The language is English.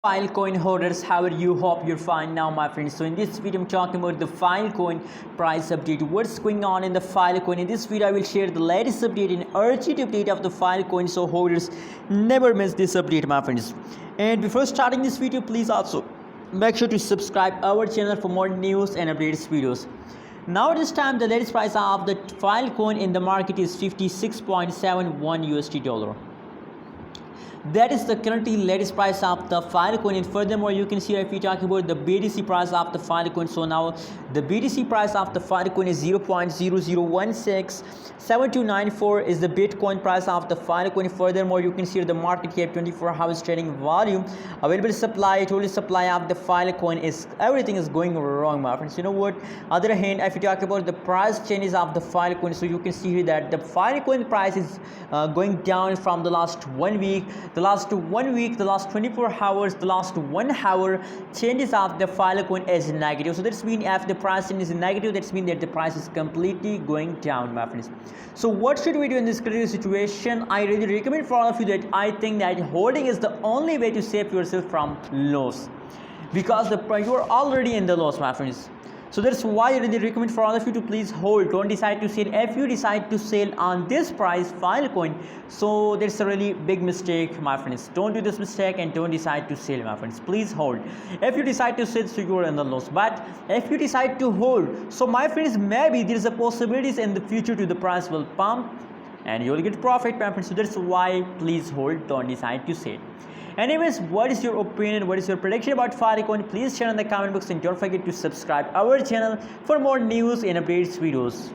Filecoin holders, how are you? Hope you're fine now, my friends. So in this video I'm talking about the Filecoin price update. What's going on in the Filecoin? In this video I will share the latest update and urgent update of the Filecoin, so holders never miss this update, my friends. And before starting this video, please also make sure to subscribe our channel for more news and updates videos. Now at this time the latest price of the Filecoin in the market is 56.71 USD dollar. That is the currently latest price of the Filecoin, and furthermore you can see if we talk about the BTC price of the Filecoin. So now the BTC price of the Filecoin is 0.00167294 is the Bitcoin price of the Filecoin. Furthermore you can see the market cap, 24 hours trading volume, available supply, total supply of the Filecoin is everything is going wrong, my friends. You know what, other hand, if you talk about the price changes of the Filecoin, so you can see here that the Filecoin price is going down from the last 1 week, the last 24 hours, the last 1 hour changes of the Filecoin is negative. So that's mean if the price is negative, that's mean that the price is completely going down, my friends. So what should we do in this critical situation? I really recommend for all of you that I think that holding is the only way to save yourself from loss, because you are already in the loss, my friends. So that's why I really recommend for all of you to please hold. Don't decide to sell. If you decide to sell on this price Filecoin, so that's a really big mistake, my friends. Don't do this mistake and don't decide to sell, my friends. Please hold. If you decide to sell, so you are in the loss. But if you decide to hold, so my friends, maybe there is a possibilities in the future to the price will pump and you will get profit, my friends. So that's why please hold. Don't decide to sell. Anyways, what is your opinion, what is your prediction about Filecoin? Please share in the comment box and don't forget to subscribe our channel for more news and updates videos.